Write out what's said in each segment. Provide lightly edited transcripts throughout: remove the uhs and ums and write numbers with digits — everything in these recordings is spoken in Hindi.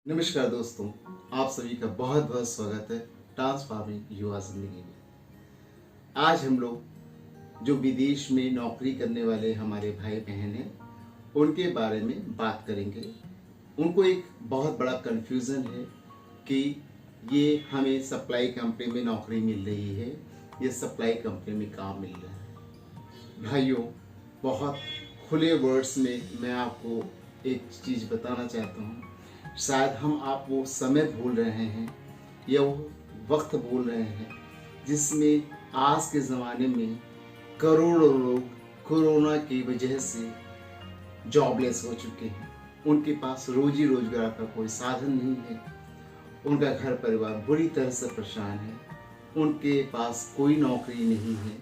नमस्कार दोस्तों, आप सभी का बहुत बहुत स्वागत है ट्रांसफॉर्मिंग युवा जिंदगी में। आज हम लोग जो विदेश में नौकरी करने वाले हमारे भाई बहन हैं उनके बारे में बात करेंगे। उनको एक बहुत बड़ा कन्फ्यूज़न है कि ये हमें सप्लाई कंपनी में नौकरी मिल रही है, ये सप्लाई कंपनी में काम मिल रहा है। भाइयों, बहुत खुले वर्ड्स में मैं आपको एक चीज़ बताना चाहता हूँ। शायद आप वो समय भूल रहे हैं या वो वक्त भूल रहे हैं जिसमें आज के ज़माने में करोड़ों लोग कोरोना की वजह से जॉबलेस हो चुके हैं। उनके पास रोजी रोजगार का कोई साधन नहीं है, उनका घर परिवार बुरी तरह से परेशान है, उनके पास कोई नौकरी नहीं है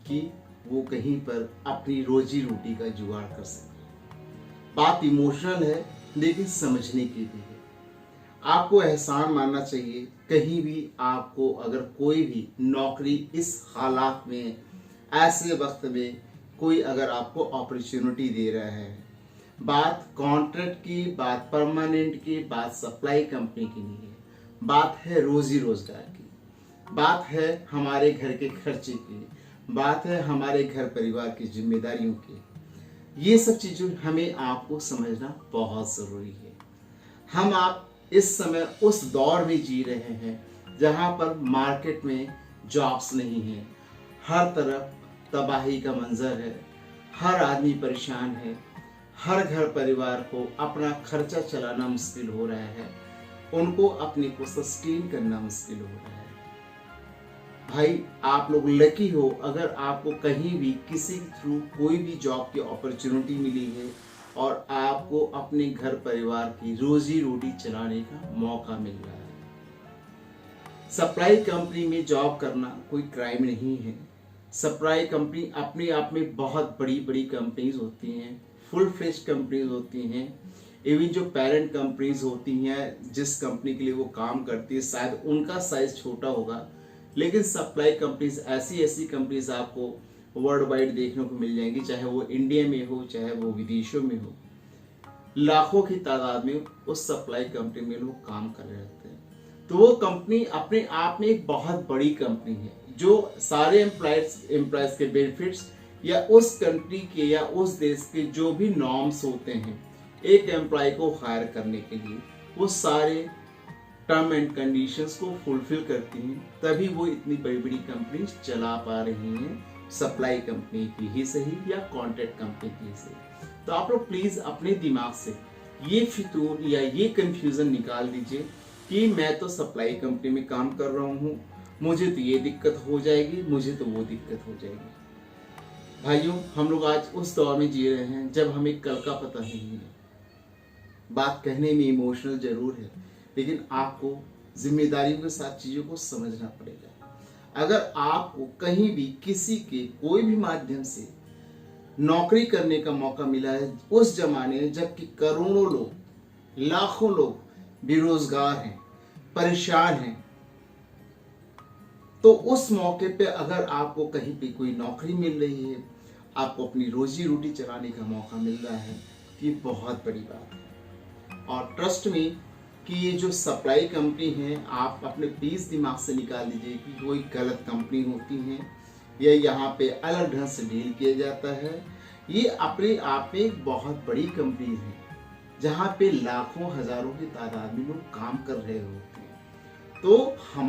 कि वो कहीं पर अपनी रोजी रोटी का जुगाड़ कर सके। बात इमोशनल है लेकिन समझने की भी है। आपको एहसान मानना चाहिए, कहीं भी आपको अगर कोई भी नौकरी इस हालात में, ऐसे वक्त में कोई अगर आपको अपॉर्चुनिटी दे रहा है, बात कॉन्ट्रैक्ट की, बात परमानेंट की, बात सप्लाई कंपनी की नहीं है, बात है रोजी रोजगार की, बात है हमारे घर के खर्चे की, बात है हमारे घर परिवार की जिम्मेदारियों की। ये सब चीज़ें हमें आपको समझना बहुत ज़रूरी है। आप इस समय उस दौर में जी रहे हैं जहाँ पर मार्केट में जॉब्स नहीं है, हर तरफ तबाही का मंजर है, हर आदमी परेशान है, हर घर परिवार को अपना खर्चा चलाना मुश्किल हो रहा है, उनको अपने को सस्टेन करना मुश्किल हो रहा है। भाई, आप लोग लकी हो अगर आपको कहीं भी किसी थ्रू कोई भी जॉब की अपॉर्चुनिटी मिली है और आपको अपने घर परिवार की रोजी रोटी चलाने का मौका मिल रहा है। सप्लाई कंपनी में जॉब करना कोई क्राइम नहीं है। सप्लाई कंपनी अपने आप में बहुत बड़ी बड़ी कंपनीज होती हैं, फुल फ्लेज कंपनीज होती हैं। इवन जो पेरेंट कंपनीज होती हैं, जिस कंपनी के लिए वो काम करती है, शायद उनका साइज छोटा होगा, लेकिन सप्लाई कंपनीज ऐसी ऐसी कंपनीज आपको वर्ल्ड वाइड देखने को मिल जाएंगी, चाहे वो इंडिया में हो चाहे वो विदेशों में हो। लाखों की तादाद में उस सप्लाई कंपनी में लोग काम कर रहे होते हैं। तो वो कंपनी अपने आप में एक बहुत बड़ी कंपनी है जो सारे एम्प्लॉयज के बेनिफिट्स या उस कंट्री के या उस देश के जो भी नॉर्म्स होते हैं एक एम्प्लॉय को हायर करने के लिए, वो सारे टर्म एंड कंडीशंस को फुलफिल करती हैं। तभी वो इतनी बड़ी बड़ी कंपनी चला पा रही हैं, सप्लाई कंपनी की ही सही या कॉन्ट्रैक्ट कंपनी की ही सही। तो आप लोग प्लीज अपने दिमाग से ये फितूर या ये कंफ्यूजन निकाल दीजिए कि मैं तो सप्लाई कंपनी में काम कर रहा हूँ, मुझे तो ये दिक्कत हो जाएगी, मुझे तो वो दिक्कत हो जाएगी। भाइयों, हम लोग आज उस दौर में जी रहे हैं जब हमें कल का पता नहीं है। बात कहने में इमोशनल जरूर है, लेकिन आपको जिम्मेदारियों के साथ चीज़ों को समझना पड़ेगा। अगर आपको कहीं भी किसी के कोई भी माध्यम से नौकरी करने का मौका मिला है उस जमाने में जबकि करोड़ों लोग, लाखों लोग बेरोजगार हैं, परेशान हैं, तो उस मौके पे अगर आपको कहीं पे कोई नौकरी मिल रही है, आपको अपनी रोजी रोटी चलाने का मौका मिल रहा है, ये बहुत बड़ी बात है। और ट्रस्ट में कि ये जो सप्लाई कंपनी है, आप अपने प्लीज दिमाग से निकाल दीजिए कि कोई गलत कंपनी होती है या यहाँ पे अलग ढंग से डील किया जाता है। ये अपने आप में एक बहुत बड़ी कंपनी है जहाँ पे लाखों हजारों की तादाद में लोग काम कर रहे होते हैं। तो हम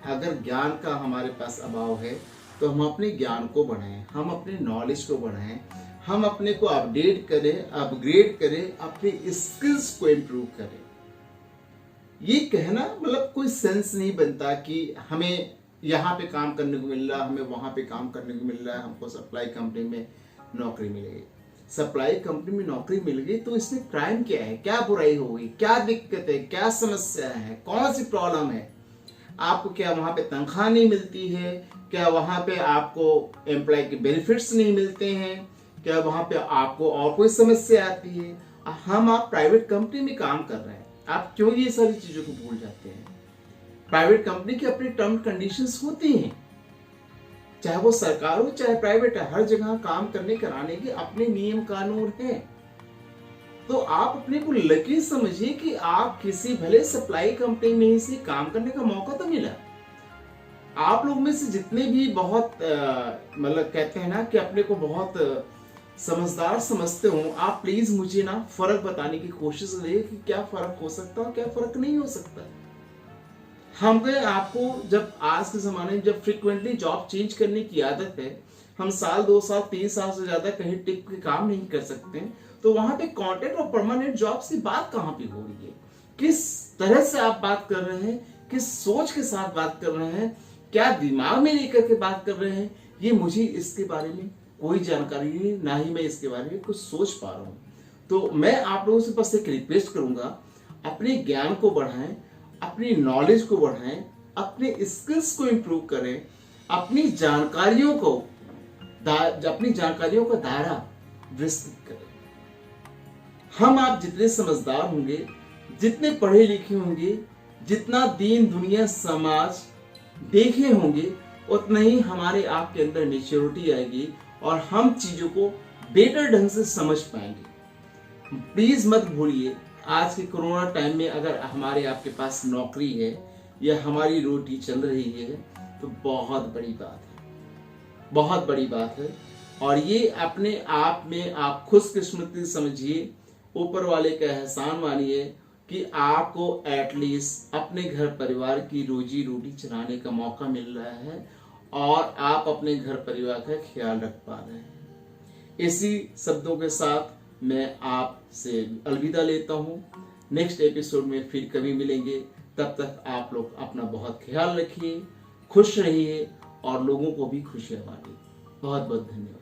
अगर ज्ञान का हमारे पास अभाव है तो हम अपने ज्ञान को बढ़ाएं, हम अपने नॉलेज को बढ़ाएं, हम अपने को अपडेट करें, अपग्रेड करें, अपने स्किल्स को इम्प्रूव करें। ये कहना मतलब कोई सेंस नहीं बनता कि हमें यहाँ पे काम करने को मिल रहा है, हमें वहाँ पे काम करने को मिल रहा है, हमको सप्लाई कंपनी में नौकरी मिल गई। सप्लाई कंपनी में नौकरी मिल गई तो इसमें क्राइम क्या है, क्या बुराई हो गई, क्या दिक्कत है, क्या समस्या है, कौन सी प्रॉब्लम है? आपको क्या वहाँ पे तनख्वाह नहीं मिलती है? क्या वहाँ पे आपको एम्प्लॉय के बेनिफिट्स नहीं मिलते हैं? क्या वहाँ पे आपको और कोई समस्या आती है? आप प्राइवेट कंपनी में काम कर रहे हैं, आप क्यों ये सारी चीजों को भूल जाते हैं? प्राइवेट कंपनी की अपनी टर्म कंडीशंस होती हैं, चाहे वो सरकार हो चाहे प्राइवेट है, हर जगह काम करने कराने के अपने नियम कानून हैं। तो आप अपने को लकी समझिए कि आप किसी भले सप्लाई कंपनी में ही से काम करने का मौका तो मिला। आप लोग में से जितने भी बहुत मतलब कहते हैं ना कि अपने को बहुत समझदार समझते हो, आप प्लीज मुझे ना फर्क बताने की कोशिश करिए कि क्या फर्क हो सकता है और क्या फर्क नहीं हो सकता। हम पे आपको जब आज के जमाने में जब फ्रिक्वेंटली जॉब चेंज करने की आदत है, हम साल 2 साल 3 साल से ज्यादा कहीं टिक के काम नहीं कर सकते, तो वहां पे कॉन्ट्रैक्ट और परमानेंट जॉब की बात कहां पे हो रही है? किस तरह से आप बात कर रहे हैं, किस सोच के साथ बात कर रहे हैं, क्या दिमाग में लेकर के बात कर रहे हैं, ये मुझे इसके बारे में कोई जानकारी नहीं, ना ही मैं इसके बारे में कुछ सोच पा रहा हूं। तो मैं आप लोगों से बस एक रिक्वेस्ट करूंगा, अपने ज्ञान को बढ़ाएं, अपनी नॉलेज को बढ़ाएं, अपने स्किल्स को इंप्रूव करें, अपनी जानकारियों का दायरा विस्तृत करें। हम आप जितने समझदार होंगे, जितने पढ़े लिखे होंगे, जितना दीन दुनिया समाज देखे होंगे, उतना ही हमारे आपके अंदर मैच्योरिटी आएगी और हम चीजों को बेटर ढंग से समझ पाएंगे। प्लीज मत भूलिए, आज के कोरोना टाइम में अगर हमारे आपके पास नौकरी है या हमारी रोटी चल रही है तो बहुत बड़ी बात है, बहुत बड़ी बात है। और ये अपने आप में आप खुशकिस्मती समझिए, ऊपर वाले का एहसान मानिए कि आपको एटलीस्ट अपने घर परिवार की रोजी रोटी चलाने का मौका मिल रहा है और आप अपने घर परिवार का ख्याल रख पा रहे हैं। इसी शब्दों के साथ मैं आपसे अलविदा लेता हूँ। नेक्स्ट एपिसोड में फिर कभी मिलेंगे, तब तक आप लोग अपना बहुत ख्याल रखिए, खुश रहिए और लोगों को भी खुशियां बांटिए। बहुत बहुत धन्यवाद।